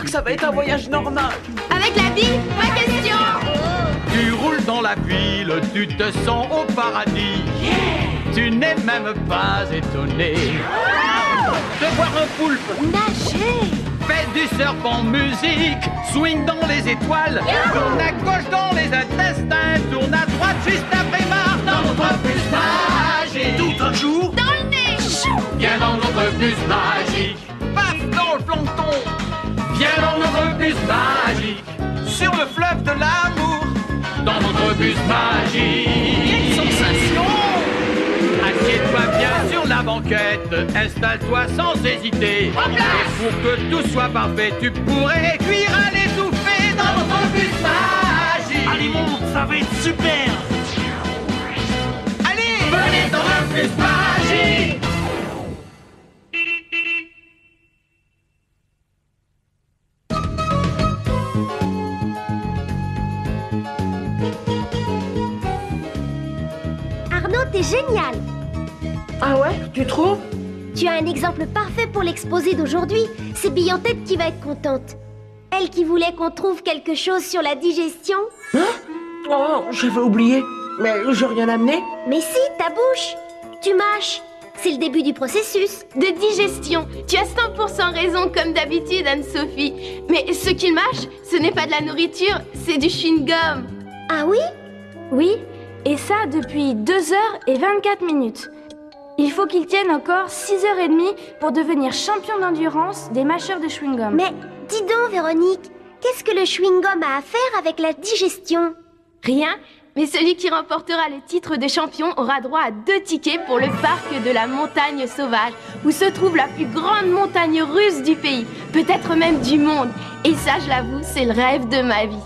que ça va être un voyage normal. Avec la vie, pas question. Tu roules dans la ville, tu te sens au paradis. Tu n'es même pas étonné de voir un poulpe Nager. fait du surf en musique, swing dans les étoiles, tourne à gauche dans les intestins, tourne à droite juste après marre dans notre bus magique. Tout un jour, Dans le nez. viens dans notre bus magique. Paf dans le plancton, viens dans notre bus magique. Sur le fleuve de l'amour, dans notre bus magique. Quelle sensation! Assieds-toi bien sur la banquette, installe-toi sans hésiter. Et pour que tout soit parfait, tu pourrais cuire à l'étouffer dans notre bus magique. Allez, monte, ça va être super. Allez, venez dans le bus magique. Arnaud, t'es génial! Ah ouais, tu trouves? Tu as un exemple parfait pour l'exposé d'aujourd'hui. C'est Billantette qui va être contente. Elle qui voulait qu'on trouve quelque chose sur la digestion. Oh, j'avais oublié. Mais j'ai rien amené. Mais si, ta bouche! Tu mâches. C'est le début du processus. De digestion. Tu as 100% raison comme d'habitude, Anne-Sophie. Mais ce qu'il mâche, ce n'est pas de la nourriture, c'est du chewing-gum. Ah oui? Oui, et ça depuis 2h24. Il faut qu'il tienne encore 6h30 pour devenir champion d'endurance des mâcheurs de chewing-gum. Mais dis donc, Véronique, qu'est-ce que le chewing-gum a à faire avec la digestion? Rien, mais celui qui remportera le titre de champion aura droit à 2 tickets pour le parc de la montagne sauvage, où se trouve la plus grande montagne russe du pays, peut-être même du monde. Et ça, je l'avoue, c'est le rêve de ma vie.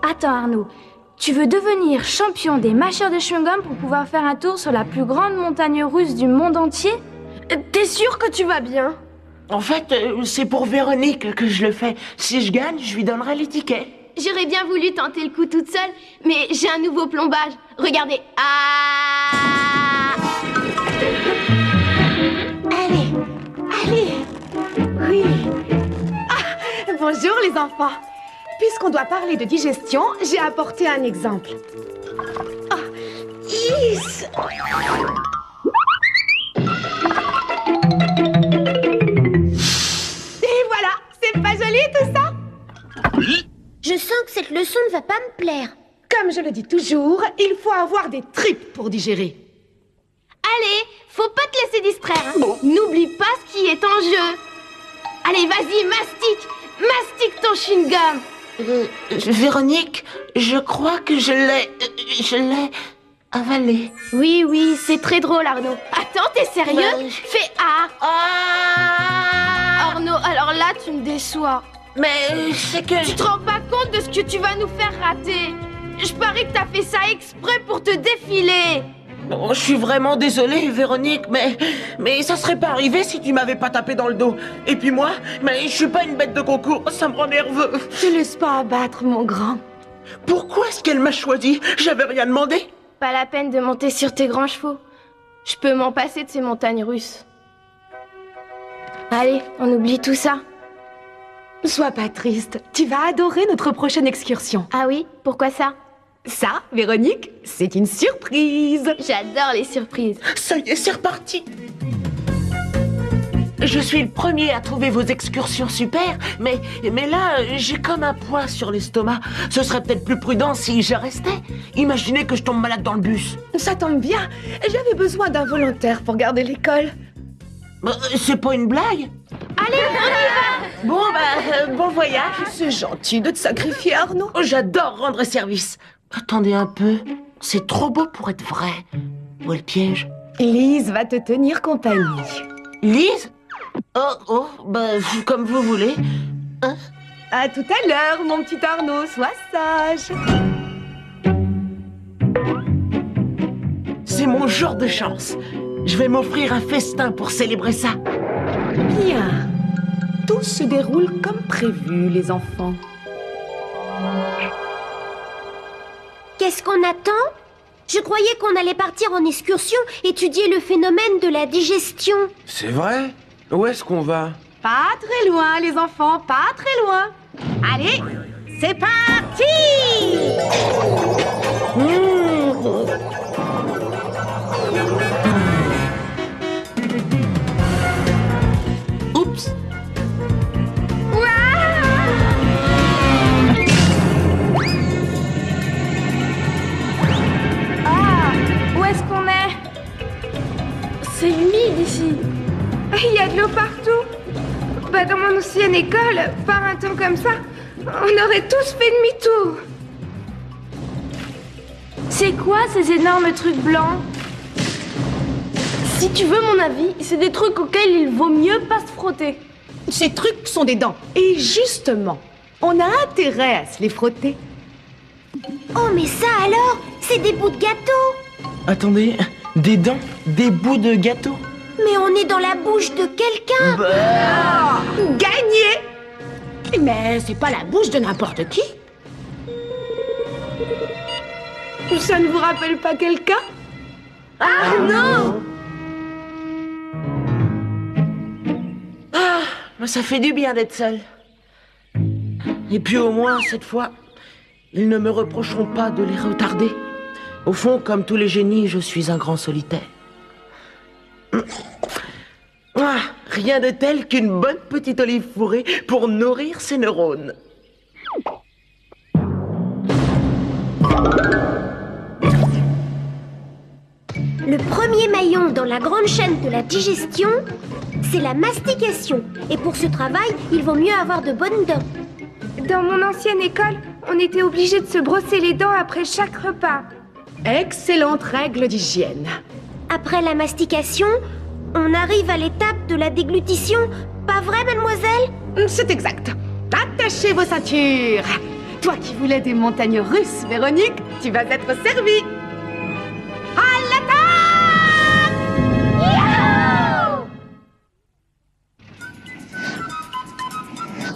Attends Arnaud, tu veux devenir champion des mâcheurs de chewing-gum pour pouvoir faire un tour sur la plus grande montagne russe du monde entier? T'es sûr que tu vas bien? En fait, c'est pour Véronique que je le fais. Si je gagne, je lui donnerai les tickets. J'aurais bien voulu tenter le coup toute seule, mais j'ai un nouveau plombage. Regardez. Ah! Allez, allez. Oui. Ah, bonjour les enfants. Puisqu'on doit parler de digestion, j'ai apporté un exemple. Ah, is. Et voilà, c'est pas joli tout ça? Je sens que cette leçon ne va pas me plaire. Comme je le dis toujours, il faut avoir des tripes pour digérer. Allez, faut pas te laisser distraire. Hein. N'oublie pas ce qui est en jeu. Allez, vas-y, mastique ton chewing-gum. Véronique, je crois que je l'ai avalé. Oui, c'est très drôle, Arnaud. Attends, t'es sérieux? Ouais. Fais A. Arnaud, alors là, tu me déçois. Mais c'est que... Tu te rends pas compte de ce que tu vas nous faire rater? Je parie que t'as fait ça exprès pour te défiler. Oh, je suis vraiment désolée, Véronique, mais ça serait pas arrivé si tu m'avais pas tapé dans le dos. Et puis moi, mais je suis pas une bête de concours, ça me rend nerveux. Te laisse pas abattre, mon grand. Pourquoi est-ce qu'elle m'a choisi? J'avais rien demandé. Pas la peine de monter sur tes grands chevaux. Je peux m'en passer de ces montagnes russes. Allez, on oublie tout ça. Sois pas triste, tu vas adorer notre prochaine excursion. Ah oui? Pourquoi ça? Ça, Véronique, c'est une surprise. J'adore les surprises. Ça y est, c'est reparti. Je suis le premier à trouver vos excursions super, mais là, j'ai comme un poids sur l'estomac. Ce serait peut-être plus prudent si je restais. Imaginez que je tombe malade dans le bus. Ça tombe bien, j'avais besoin d'un volontaire pour garder l'école. C'est pas une blague? Allez, on y va! Bon, bon voyage. C'est gentil de te sacrifier, Arnaud. Oh, j'adore rendre service. Attendez un peu, c'est trop beau pour être vrai. Où est le piège? Lise va te tenir compagnie. Lise? Comme vous voulez. Hein? À tout à l'heure, mon petit Arnaud, sois sage. C'est mon jour de chance. Je vais m'offrir un festin pour célébrer ça. Bien. Tout se déroule comme prévu, les enfants. Qu'est-ce qu'on attend? Je croyais qu'on allait partir en excursion, étudier le phénomène de la digestion. C'est vrai? Où est-ce qu'on va? Pas très loin, les enfants, pas très loin. Allez, c'est parti! Oups! Ah, où est-ce qu'on est? C'est humide ici. Il y a de l'eau partout. Bah, dans mon ancienne école, par un temps comme ça, on aurait tous fait demi-tour. C'est quoi ces énormes trucs blancs? Si tu veux mon avis, c'est des trucs auxquels il vaut mieux pas se frotter. Ces trucs sont des dents. Et justement, on a intérêt à se les frotter. Oh, mais ça alors, c'est des bouts de gâteau. Attendez, des dents, des bouts de gâteau. Mais on est dans la bouche de quelqu'un. Gagné! Mais c'est pas la bouche de n'importe qui. Ça ne vous rappelle pas quelqu'un? Ah non! Mais ça fait du bien d'être seul. Et puis au moins, cette fois, ils ne me reprocheront pas de les retarder. Au fond, comme tous les génies, je suis un grand solitaire. Ah, rien de tel qu'une bonne petite olive fourrée pour nourrir ses neurones. Le premier maillon dans la grande chaîne de la digestion, c'est la mastication. Et pour ce travail, il vaut mieux avoir de bonnes dents. Dans mon ancienne école, on était obligé de se brosser les dents après chaque repas. Excellente règle d'hygiène. Après la mastication, on arrive à l'étape de la déglutition. Pas vrai, mademoiselle? C'est exact. Attachez vos ceintures. Toi qui voulais des montagnes russes, Véronique, tu vas être servie. À l'attaque!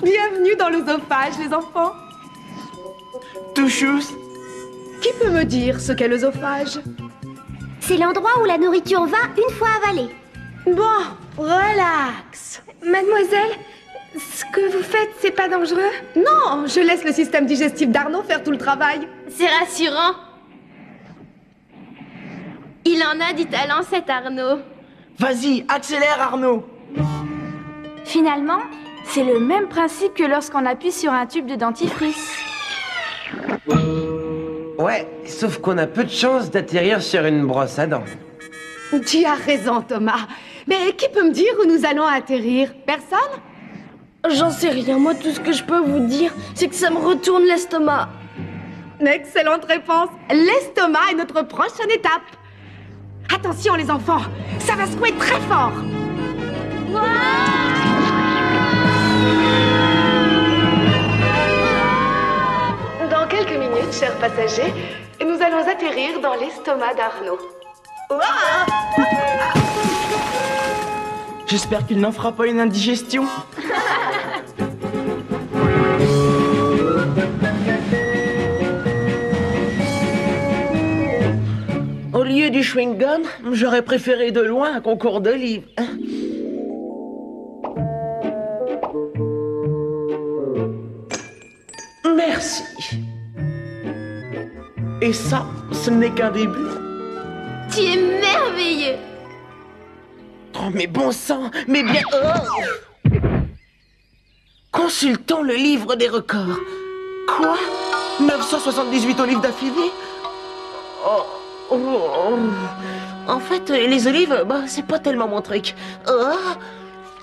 Bienvenue dans l'œsophage, les enfants. Touchous. Qui peut me dire ce qu'est l'œsophage? C'est l'endroit où la nourriture va une fois avalée. Bon, relax. Mademoiselle, ce que vous faites, c'est pas dangereux? Non, je laisse le système digestif d'Arnaud faire tout le travail. C'est rassurant. Il en a du talent, cet Arnaud. Vas-y, accélère Arnaud. Finalement, c'est le même principe que lorsqu'on appuie sur un tube de dentifrice. Ouais, sauf qu'on a peu de chance d'atterrir sur une brosse à dents. Tu as raison, Thomas. Mais qui peut me dire où nous allons atterrir? Personne? J'en sais rien. Moi, tout ce que je peux vous dire, c'est que ça me retourne l'estomac. Excellente réponse. L'estomac est notre prochaine étape. Attention, les enfants, ça va secouer très fort. Dans quelques minutes, chers passagers, nous allons atterrir dans l'estomac d'Arnaud. J'espère qu'il n'en fera pas une indigestion. Au lieu du chewing-gum, j'aurais préféré de loin un concours d'olives. Merci. Et ça, ce n'est qu'un début. Tu es merveilleux. Oh, mais bon sang, mais bien... Oh. Consultons le livre des records. Quoi? 978 olives d'affilée? Oh, oh, oh. En fait, les olives, bah, c'est pas tellement mon truc. Oh.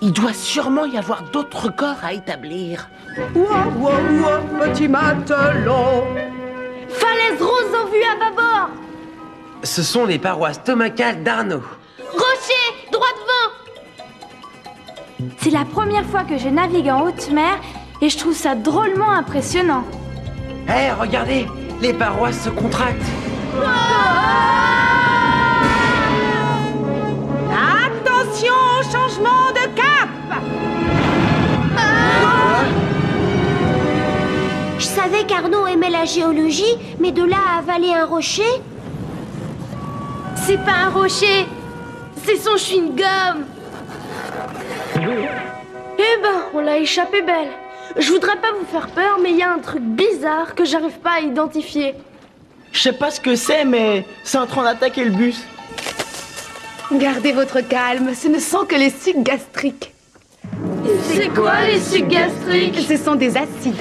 Il doit sûrement y avoir d'autres records à établir. Ouah, ouah, ouah, petit matelot. Falaise rose en vue à bâbord. Ce sont les parois stomacales d'Arnaud. Rocher, droit devant. C'est la première fois que je navigue en haute mer et je trouve ça drôlement impressionnant. Hé, regardez, les parois se contractent. Attention au changement de cap. Je savais qu'Arnaud aimait la géologie, mais de là à avaler un rocher... C'est pas un rocher, c'est son chewing-gum. Et Eh ben, on l'a échappé belle. Je voudrais pas vous faire peur, mais il y a un truc bizarre que j'arrive pas à identifier. Je sais pas ce que c'est, mais c'est en train d'attaquer le bus. Gardez votre calme, ce ne sont que les sucs gastriques. C'est quoi les sucs gastriques? Ce sont des acides.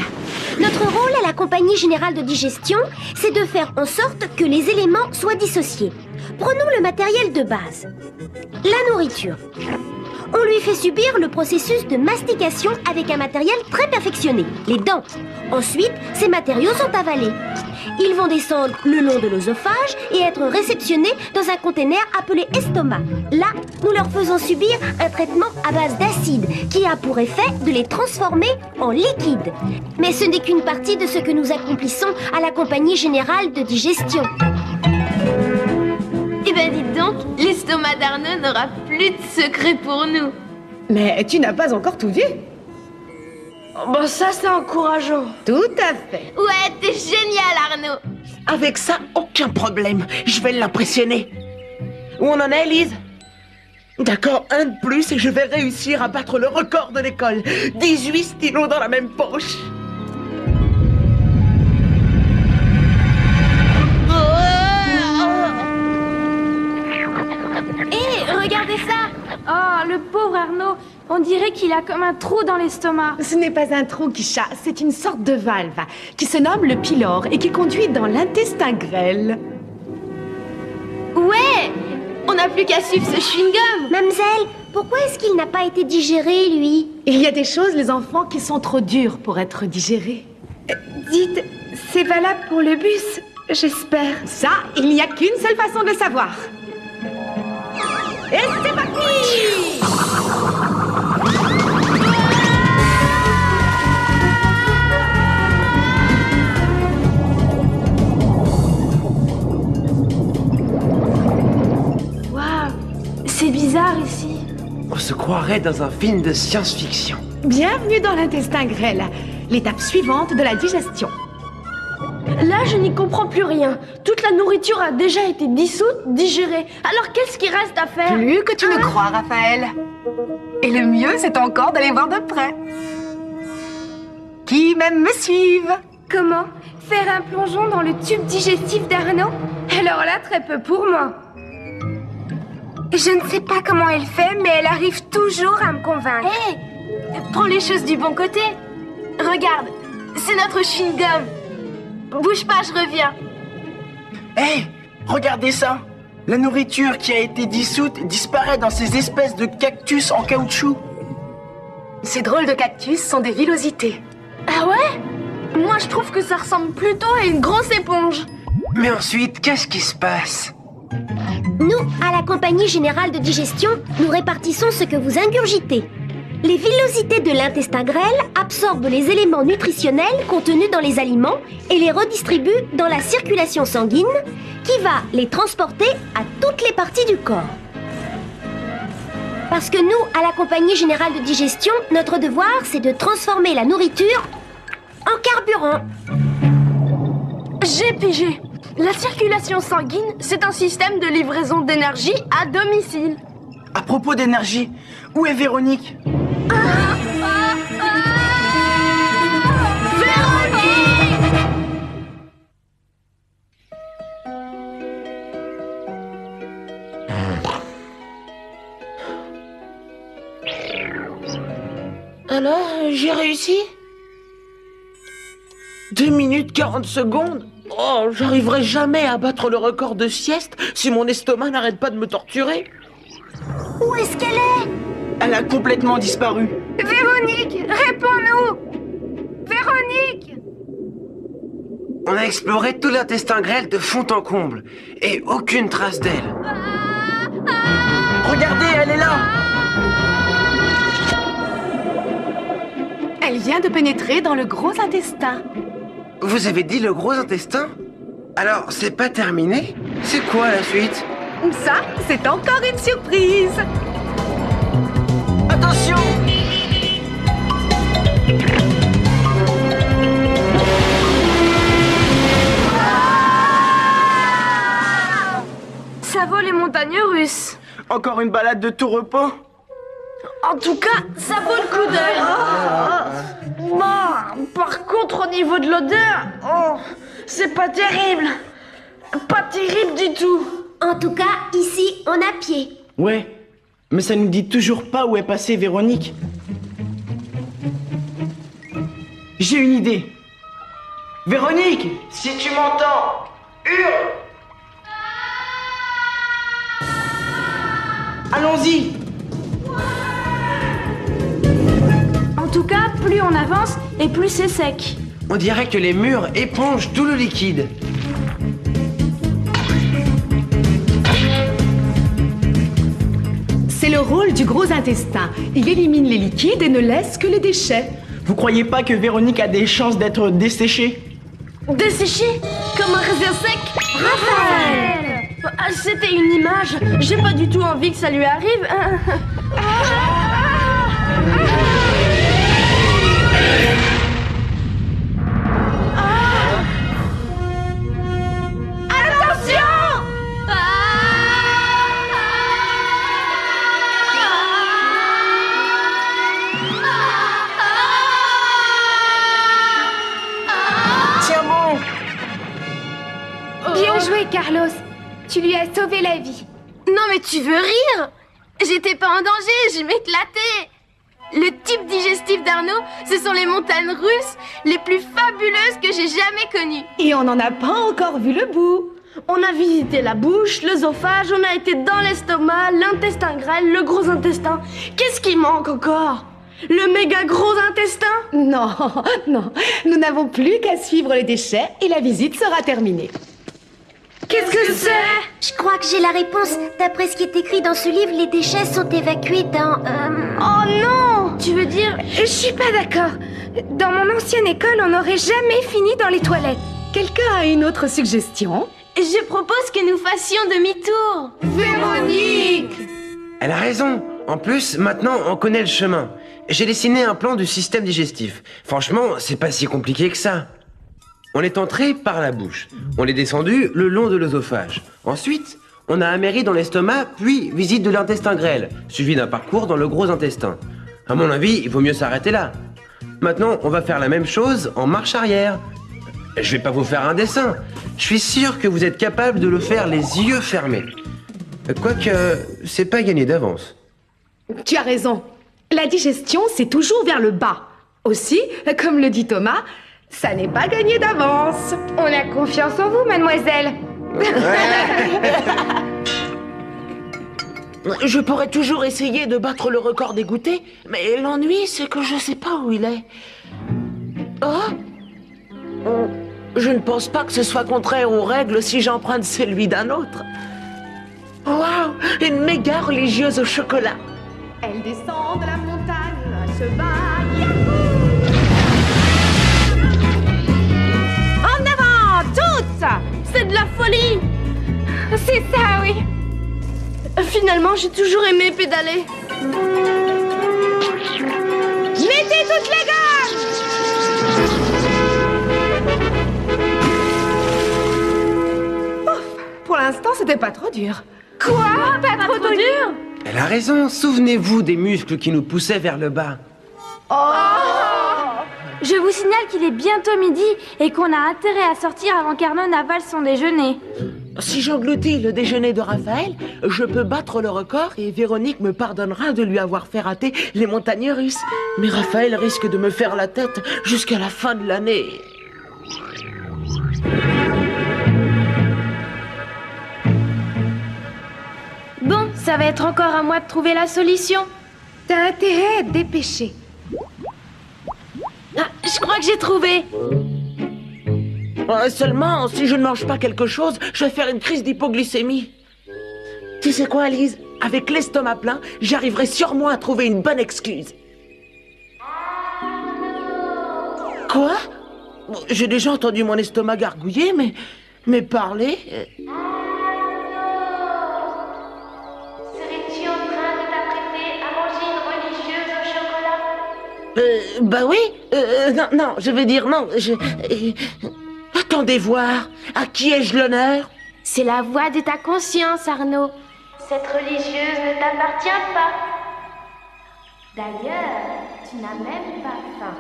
Notre rôle à la compagnie générale de digestion, c'est de faire en sorte que les éléments soient dissociés. Prenons le matériel de base. La nourriture. On lui fait subir le processus de mastication avec un matériel très perfectionné, les dents. Ensuite, ces matériaux sont avalés. Ils vont descendre le long de l'œsophage et être réceptionnés dans un conteneur appelé estomac. Là, nous leur faisons subir un traitement à base d'acide qui a pour effet de les transformer en liquide. Mais ce n'est qu'une partie de ce que nous accomplissons à la compagnie générale de digestion. Eh ben dites donc, l'estomac d'Arnaud n'aura plus de secret pour nous. Mais tu n'as pas encore tout vu. Bon, ça c'est encourageant. Tout à fait. Ouais, t'es génial Arnaud. Avec ça, aucun problème. Je vais l'impressionner. Où on en est, Lise? D'accord, un de plus et je vais réussir à battre le record de l'école. 18 stylos dans la même poche. Hé, regardez ça! Oh, le pauvre Arnaud, on dirait qu'il a comme un trou dans l'estomac. Ce n'est pas un trou qui chasse, c'est une sorte de valve qui se nomme le pylore et qui conduit dans l'intestin grêle. Ouais, on n'a plus qu'à suivre ce chewing-gum. Mademoiselle, pourquoi est-ce qu'il n'a pas été digéré, lui? Il y a des choses, les enfants, qui sont trop dures pour être digérées. Dites, c'est valable pour le bus, j'espère. Ça, il n'y a qu'une seule façon de le savoir. Et c'est parti! Waouh, c'est bizarre ici. On se croirait dans un film de science-fiction. Bienvenue dans l'intestin grêle, l'étape suivante de la digestion. Là, je n'y comprends plus rien. Toute la nourriture a déjà été dissoute, digérée. Alors qu'est-ce qui reste à faire? Plus que tu ne crois, Raphaël. Et le mieux, c'est encore d'aller voir de près. Qui même me suivent? Comment? Faire un plongeon dans le tube digestif d'Arnaud? Alors là, très peu pour moi. Je ne sais pas comment elle fait, mais elle arrive toujours à me convaincre. Hé, prends les choses du bon côté. Regarde, c'est notre chewing-gum. Bouge pas, je reviens. Hé, regardez ça. La nourriture qui a été dissoute disparaît dans ces espèces de cactus en caoutchouc. Ces drôles de cactus sont des villosités. Ah ouais? Moi, je trouve que ça ressemble plutôt à une grosse éponge. Mais ensuite, qu'est-ce qui se passe? Nous, à la compagnie générale de digestion, nous répartissons ce que vous ingurgitez. Les villosités de l'intestin grêle absorbent les éléments nutritionnels contenus dans les aliments et les redistribuent dans la circulation sanguine qui va les transporter à toutes les parties du corps. Parce que nous, à la compagnie générale de digestion, notre devoir, c'est de transformer la nourriture en carburant. J'ai pigé. La circulation sanguine, c'est un système de livraison d'énergie à domicile. À propos d'énergie, où est Véronique? Alors, j'ai réussi? 2 minutes 40 secondes? Oh, j'arriverai jamais à battre le record de sieste si mon estomac n'arrête pas de me torturer. Où est-ce qu'elle est? Elle a complètement disparu. Véronique, réponds-nous! Véronique! On a exploré tout l'intestin grêle de fond en comble. Et aucune trace d'elle. Regardez, elle est là. Elle vient de pénétrer dans le gros intestin. Vous avez dit le gros intestin? Alors, c'est pas terminé? C'est quoi la suite? Ça, c'est encore une surprise. Attention! Ça vaut les montagnes russes. Encore une balade de tout repos? Oh En tout cas, ça vaut le coup d'œil. Par contre, au niveau de l'odeur, c'est pas terrible. Pas terrible du tout. En tout cas, ici, on a pied. Ouais, mais ça nous dit toujours pas où est passée Véronique. J'ai une idée. Véronique, si tu m'entends, hurle. Allons-y. En tout cas, plus on avance et plus c'est sec. On dirait que les murs épongent tout le liquide. C'est le rôle du gros intestin. Il élimine les liquides et ne laisse que les déchets. Vous croyez pas que Véronique a des chances d'être desséchée? Desséché comme un raisin sec. Raphaël! C'était une image. J'ai pas du tout envie que ça lui arrive. Bien joué, Carlos. Tu lui as sauvé la vie. Non mais tu veux rire? J'étais pas en danger, je m'éclatais. Le type digestif d'Arnaud, ce sont les montagnes russes les plus fabuleuses que j'ai jamais connues. Et on n'en a pas encore vu le bout. On a visité la bouche, l'œsophage, on a été dans l'estomac, l'intestin grêle, le gros intestin. Qu'est-ce qui manque encore? Le méga gros intestin? Non, non, nous n'avons plus qu'à suivre les déchets et la visite sera terminée. Qu'est-ce que c'est? Je crois que j'ai la réponse. D'après ce qui est écrit dans ce livre, les déchets sont évacués dans... Oh non! Tu veux dire... Je suis pas d'accord. Dans mon ancienne école, on n'aurait jamais fini dans les toilettes. Quelqu'un a une autre suggestion? Je propose que nous fassions demi-tour. Véronique! Elle a raison. En plus, maintenant, on connaît le chemin. J'ai dessiné un plan du système digestif. Franchement, c'est pas si compliqué que ça. On est entré par la bouche. On est descendu le long de l'œsophage. Ensuite, on a améri dans l'estomac, puis visite de l'intestin grêle, suivi d'un parcours dans le gros intestin. À mon avis, il vaut mieux s'arrêter là. Maintenant, on va faire la même chose en marche arrière. Je vais pas vous faire un dessin. Je suis sûr que vous êtes capable de le faire les yeux fermés. Quoique, c'est pas gagné d'avance. Tu as raison. La digestion, c'est toujours vers le bas. Aussi, comme le dit Thomas, ça n'est pas gagné d'avance. On a confiance en vous, mademoiselle. Je pourrais toujours essayer de battre le record des goûters, mais l'ennui, c'est que je sais pas où il est. Je ne pense pas que ce soit contraire aux règles si j'emprunte celui d'un autre. Waouh, une méga religieuse au chocolat. Elle descend de la montagne à cheval. En avant, toutes! C'est de la folie! C'est ça, oui. Finalement, j'ai toujours aimé pédaler. Mettez toutes les gammes! Pour l'instant, c'était pas trop dur. Quoi? Pas trop dur? Elle a raison, souvenez-vous des muscles qui nous poussaient vers le bas. Je vous signale qu'il est bientôt midi et qu'on a intérêt à sortir avant qu'Arnaud n'avale son déjeuner. Si j'engloutis le déjeuner de Raphaël, je peux battre le record et Véronique me pardonnera de lui avoir fait rater les montagnes russes. Mais Raphaël risque de me faire la tête jusqu'à la fin de l'année. Bon, ça va être encore à moi de trouver la solution. T'as intérêt à te dépêcher. Ah, je crois que j'ai trouvé. Seulement, si je ne mange pas quelque chose, je vais faire une crise d'hypoglycémie. Tu sais quoi, Alice? Avec l'estomac plein, j'arriverai sûrement à trouver une bonne excuse. Quoi? J'ai déjà entendu mon estomac gargouiller, mais parler... Serais-tu en train de t'apprêter à manger une religieuse au chocolat? Bah oui. Non, je veux dire non. Attendez voir. À qui ai-je l'honneur? C'est la voix de ta conscience, Arnaud. Cette religieuse ne t'appartient pas. D'ailleurs, tu n'as même pas faim.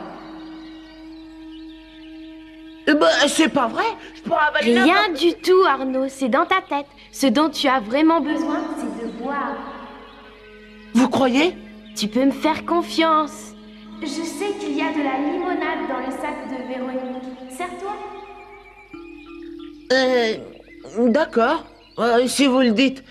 C'est pas vrai. Je pourrais avaler Rien du tout, Arnaud. C'est dans ta tête. Ce dont tu as vraiment besoin, c'est de boire. Vous croyez? Tu peux me faire confiance. Je sais qu'il y a de la limonade dans le sac de Véronique. Sers-toi. D'accord. Si vous le dites.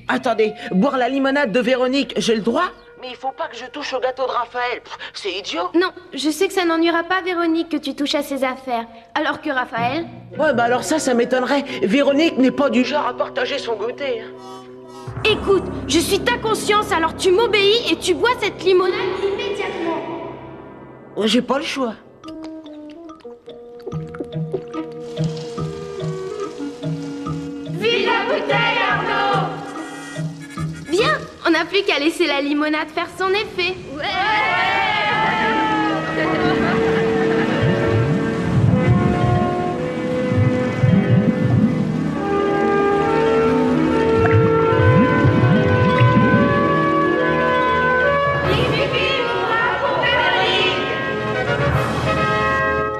Attendez, boire la limonade de Véronique, j'ai le droit? Mais il faut pas que je touche au gâteau de Raphaël. C'est idiot. Non, je sais que ça n'ennuiera pas Véronique que tu touches à ses affaires. Alors que Raphaël... Ouais, bah alors ça m'étonnerait. Véronique n'est pas du genre à partager son goûter. Écoute, je suis ta conscience, alors tu m'obéis et tu bois cette limonade immédiatement. J'ai pas le choix. Vide la bouteille, Arnaud! Bien, on n'a plus qu'à laisser la limonade faire son effet.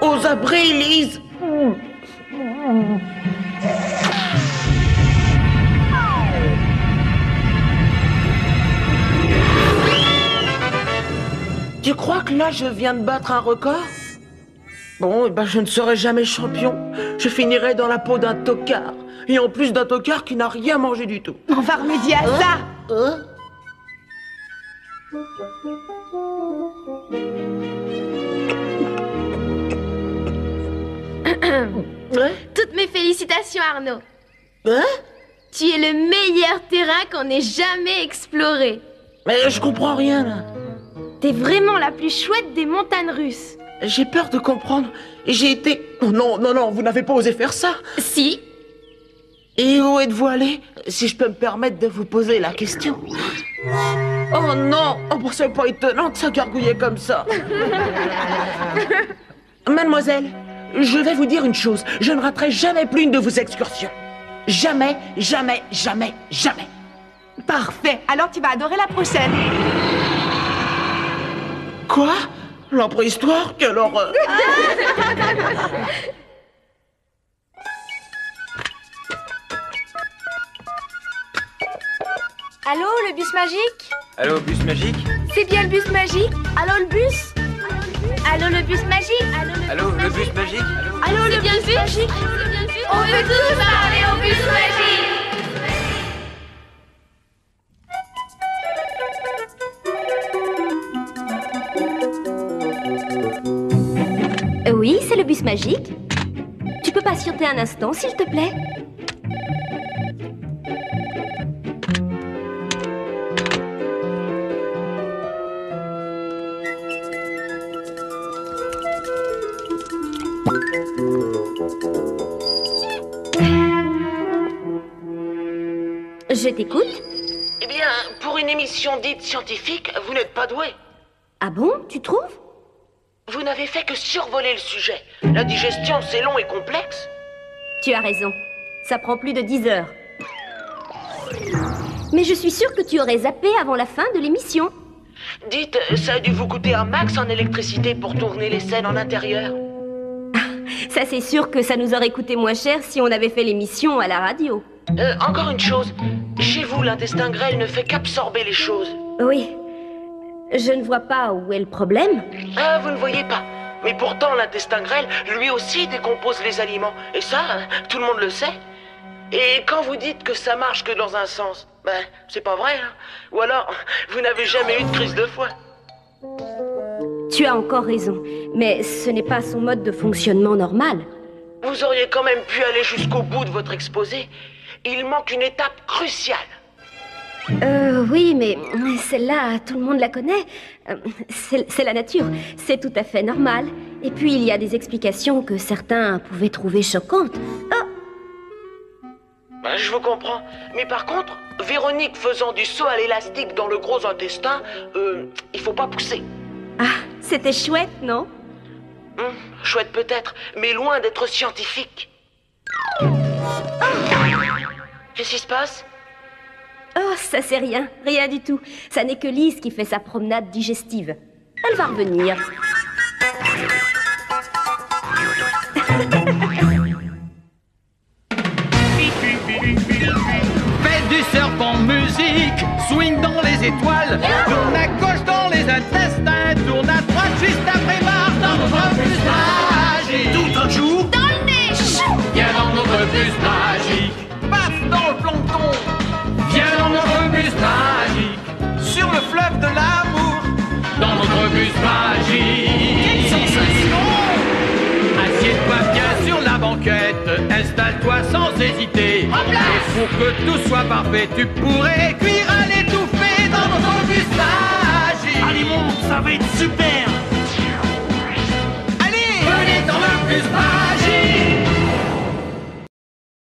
Aux abris, Lise. Tu crois que là, je viens de battre un record? Bon, je ne serai jamais champion. Je finirai dans la peau d'un tocard. Et en plus d'un tocard qui n'a rien mangé du tout. On va remédier à ça. Toutes mes félicitations, Arnaud. Hein? Tu es le meilleur terrain qu'on ait jamais exploré. Mais je comprends rien, là. T'es vraiment la plus chouette des montagnes russes. J'ai peur de comprendre. J'ai été... Oh non, non, non, vous n'avez pas osé faire ça. Si. Et où êtes-vous allé? Si je peux me permettre de vous poser la question. Oh non, c'est pas étonnant que ça gargouillait comme ça. Mademoiselle, je vais vous dire une chose. Je ne raterai jamais plus une de vos excursions. Jamais, jamais, jamais, jamais. Parfait. Alors tu vas adorer la prochaine. Quoi? La préhistoire? Quelle horreur! Allô, le bus magique? Allô, bus magique? C'est bien le bus magique? Allô, le bus? Allô, le bus magique? Allô, le bus magique? Allô, le bus magique? On veut tous aller au bus magique! Oui, c'est le bus magique. Tu peux patienter un instant, s'il te plaît? Je t'écoute. Eh bien, pour une émission dite scientifique, vous n'êtes pas doué. Ah bon, tu trouves? Vous n'avez fait que survoler le sujet. La digestion, c'est long et complexe. Tu as raison. Ça prend plus de 10 heures. Mais je suis sûre que tu aurais zappé avant la fin de l'émission. Dites, ça a dû vous coûter un max en électricité pour tourner les scènes en intérieur. Ça, c'est sûr que ça nous aurait coûté moins cher si on avait fait l'émission à la radio. Encore une chose. Chez vous, l'intestin grêle ne fait qu'absorber les choses. Oui. Je ne vois pas où est le problème. Ah, vous ne voyez pas. Mais pourtant, l'intestin grêle, lui aussi, décompose les aliments. Et ça, tout le monde le sait. Et quand vous dites que ça marche que dans un sens, c'est pas vrai, hein. Ou alors, vous n'avez jamais eu de crise de foie. Tu as encore raison. Mais ce n'est pas son mode de fonctionnement normal. Vous auriez quand même pu aller jusqu'au bout de votre exposé. Il manque une étape cruciale. Oui, mais celle-là, tout le monde la connaît. C'est la nature. C'est tout à fait normal. Et puis, il y a des explications que certains pouvaient trouver choquantes. Je vous comprends. Mais par contre, Véronique faisant du saut à l'élastique dans le gros intestin, il faut pas pousser. Ah, c'était chouette, non? Chouette peut-être, mais loin d'être scientifique. Qu'est-ce qui se passe? Oh, ça c'est rien, rien du tout. Ça n'est que Lise qui fait sa promenade digestive. Elle va revenir. Fais du serpent musique, swing dans les étoiles, tourne à gauche dans les intestins, tourne à droite juste après barre dans notre bus magique. Tout un jour, Dans le nez. Viens dans notre bus magique, paf dans le plancton. Viens dans notre bus magique, sur le fleuve de l'amour, dans notre bus magique. quelle sensation! Assieds-toi bien sur la banquette, installe-toi sans hésiter. Et pour que tout soit parfait, tu pourrais cuire à l'étouffée dans notre bus magique. Allez, monte, ça va être super! Allez, venez dans le bus magique.